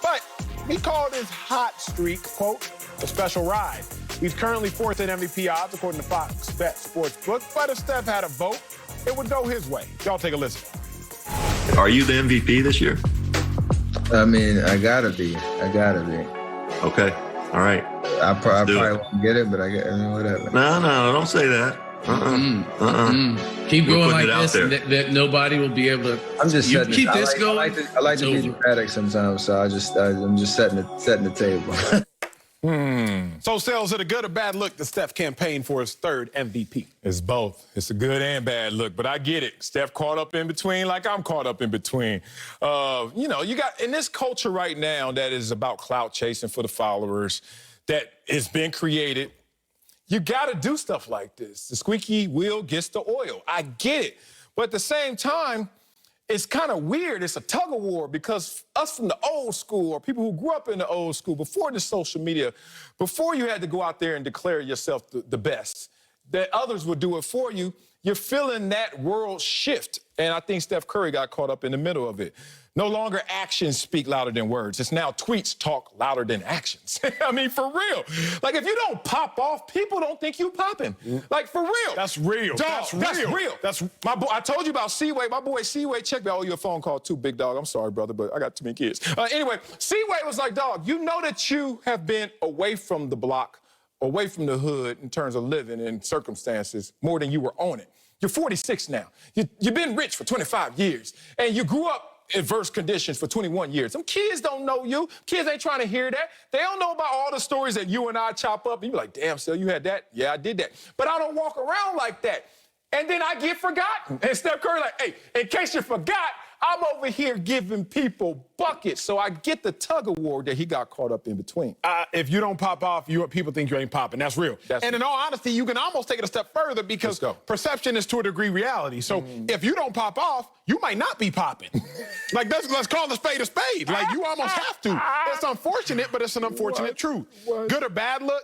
But he called his hot streak, quote, a special ride. He's currently fourth in MVP odds, according to Fox Bet Sportsbook. But if Steph had a vote, it would go his way. Y'all take a listen. Are you the MVP this year? I mean, I gotta be. Okay. All right. I probably won't get it, but I mean, whatever. No, don't say that. Keep going like this, that nobody will be able to. I'm just you setting keep it. this going. I like to be dramatic sometimes, so I'm just setting the table. So, Sales, is it a good or bad look that Steph campaigned for his third MVP? It's both. It's a good and bad look, but I get it. Steph caught up in between like I'm caught up in between. You got in this culture right now that is about clout chasing for the followers that has been created, you got to do stuff like this. The squeaky wheel gets the oil. I get it. But at the same time, it's kind of weird. It's a tug of war because us from the old school or people who grew up in the old school, before the social media, before you had to go out there and declare yourself the best, that others would do it for you, you're feeling that world shift. And I think Steph Curry got caught up in the middle of it. No longer actions speak louder than words. It's now tweets talk louder than actions. I mean, for real. Like, if you don't pop off, people don't think you popping. Like, for real. That's real. Dog, That's real. That's my boy. I told you about Seaway. My boy Seaway, check me. I owe you a phone call too, big dog. I'm sorry, brother, but I got too many kids. Anyway, Seaway was like, dog, you know that you have been away from the block, away from the hood in terms of living and circumstances more than you were on it. You're 46 now. You've been rich for 25 years, and you grew up adverse conditions for 21 years. Some kids don't know you. Kids ain't trying to hear that. They don't know about all the stories that you and I chop up. And you be like, damn, Sel, you had that? Yeah, I did that. But I don't walk around like that. And then I get forgotten. And Steph Curry like, hey, in case you forgot, I'm over here giving people buckets. So I get the tug of war that he got caught up in between. If you don't pop off, people think you ain't popping. That's real. And in all honesty, you can almost take it a step further because perception is to a degree reality. So if you don't pop off, you might not be popping. Like, let's call a spade a spade. Like, you almost have to. It's unfortunate, but it's an unfortunate truth. Good or bad look,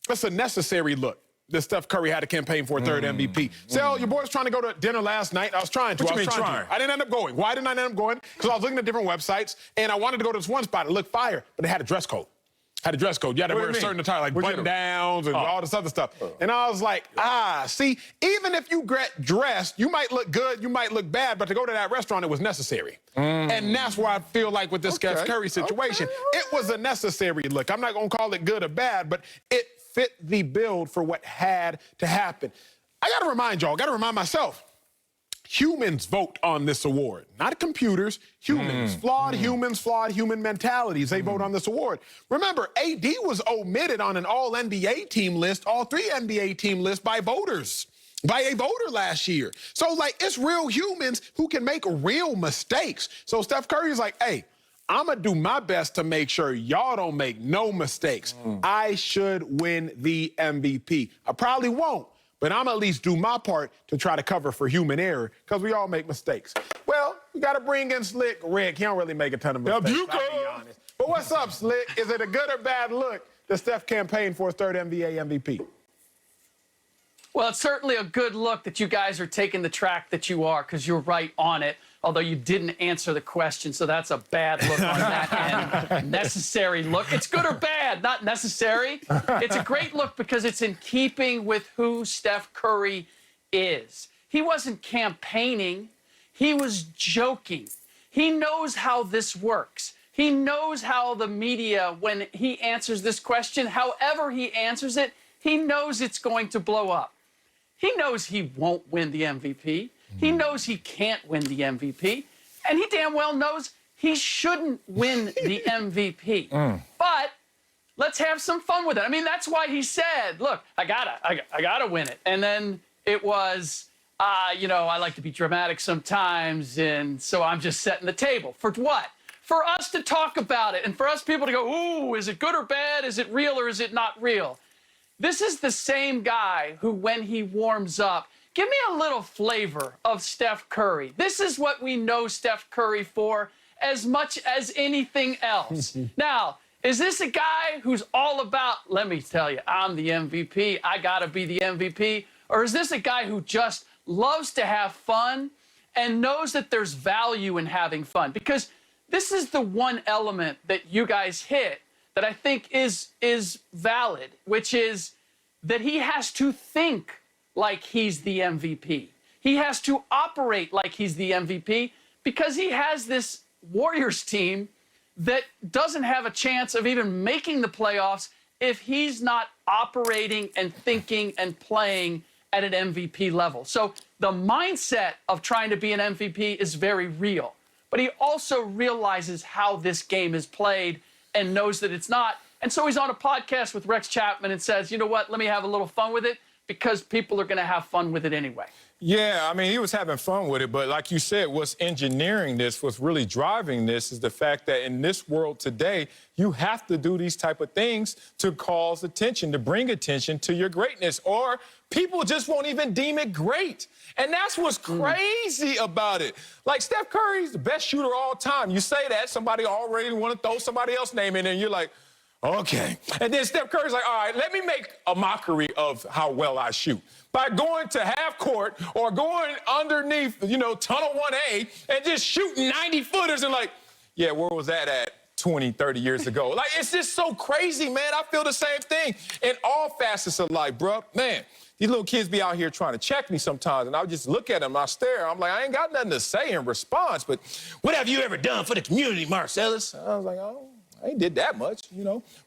it's a necessary look that Steph Curry had to campaign for a third MVP. So your boy was trying to go to dinner last night. I was trying to. What you mean trying? I didn't end up going. Why didn't I end up going? Because I was looking at different websites, and I wanted to go to this one spot. It looked fire, but it had a dress code. You had to wear a certain attire, like button-downs and all this other stuff. And I was like, see, even if you get dressed, you might look good, you might look bad, but to go to that restaurant, it was necessary. And that's where I feel like with this Steph Curry situation, it was a necessary look. I'm not going to call it good or bad, but it fit the build for what had to happen. I got to remind y'all, got to remind myself, humans vote on this award, not computers, humans, flawed humans, flawed human mentalities. They vote on this award. Remember, AD was omitted on an all-NBA team list, all 3 NBA team lists by voters, by a voter last year. So, like, it's real humans who can make real mistakes. So Steph Curry's like, hey, I'm going to do my best to make sure y'all don't make no mistakes. I should win the MVP. I probably won't, but I'm at least do my part to try to cover for human error because we all make mistakes. Well, we got to bring in Slick Rick. He don't really make a ton of mistakes, I'll be honest. But what's up, Slick? Is it a good or bad look that Steph campaigned for his third NBA MVP? Well, it's certainly a good look that you guys are taking the track that you are because you're right on it, although you didn't answer the question, so that's a bad look on that end. Necessary look. It's good or bad, not necessary. It's a great look because it's in keeping with who Steph Curry is. He wasn't campaigning. He was joking. He knows how this works. He knows how the media, when he answers this question, however he answers it, he knows it's going to blow up. He knows he won't win the MVP. He knows he can't win the MVP. And he damn well knows he shouldn't win the MVP. But let's have some fun with it. I mean, that's why he said, look, I gotta win it. And then it was, I like to be dramatic sometimes, and so I'm just setting the table. For what? For us to talk about it and for us people to go, ooh, is it good or bad? Is it real or is it not real? This is the same guy who, when he warms up, give me a little flavor of Steph Curry. This is what we know Steph Curry for as much as anything else. Now, is this a guy who's all about, let me tell you, I'm the MVP, I gotta be the MVP? Or is this a guy who just loves to have fun and knows that there's value in having fun? Because this is the one element that you guys hit that I think is valid, which is that he has to think like he's the MVP. He has to operate like he's the MVP because he has this Warriors team that doesn't have a chance of even making the playoffs if he's not operating and thinking and playing at an MVP level. So the mindset of trying to be an MVP is very real, but he also realizes how this game is played and knows that it's not. And so he's on a podcast with Rex Chapman and says, you know what, let me have a little fun with it because people are going to have fun with it anyway. Yeah, I mean, he was having fun with it, but like you said, what's engineering this, what's really driving this is the fact that in this world today, you have to do these type of things to cause attention, to bring attention to your greatness, or people just won't even deem it great. And that's what's crazy about it. Like Steph Curry's the best shooter all time. You say that, somebody already want to throw somebody else's name in there, and you're like, okay. And then Steph Curry's like, all right, let me make a mockery of how well I shoot by going to half court or going underneath, tunnel 1A and just shooting 90-footers and like, yeah, where was that at 20, 30 years ago? Like, it's just so crazy, man. I feel the same thing in all facets of life, bro. Man, these little kids be out here trying to check me sometimes, and I just look at them, I stare. I'm like, I ain't got nothing to say in response, but what have you ever done for the community, Marcellus? I was like, oh, I ain't did that much,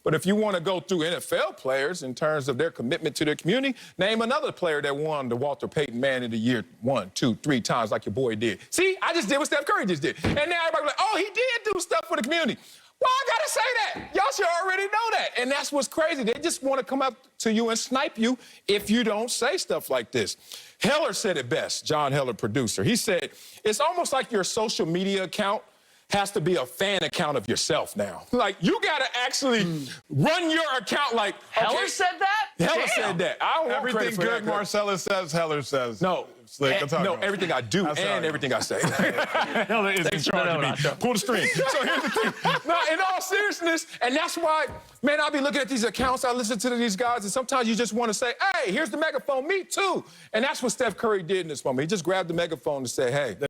But if you want to go through NFL players in terms of their commitment to their community, name another player that won the Walter Payton Man of the Year 1, 2, 3 times like your boy did. See, I just did what Steph Curry just did. And now everybody's like, oh, he did do stuff for the community. Well, I got to say that. Y'all should already know that. And that's what's crazy. They just want to come up to you and snipe you if you don't say stuff like this. Heller said it best, John Heller, producer. He said, it's almost like your social media account has to be a fan account of yourself now. Like, you got to actually run your account like, okay. Heller said that? Heller said that. I don't want Everything credit for good that. Marcellus says, Heller says. No. Slick, No, everything I do and everything I say. Heller is in charge of me. Pull the string. So here's the thing. No, in all seriousness, and that's why, man, I'll be looking at these accounts, I listen to these guys, and sometimes you just want to say, hey, here's the megaphone, me too. And that's what Steph Curry did in this moment. He just grabbed the megaphone and said, hey,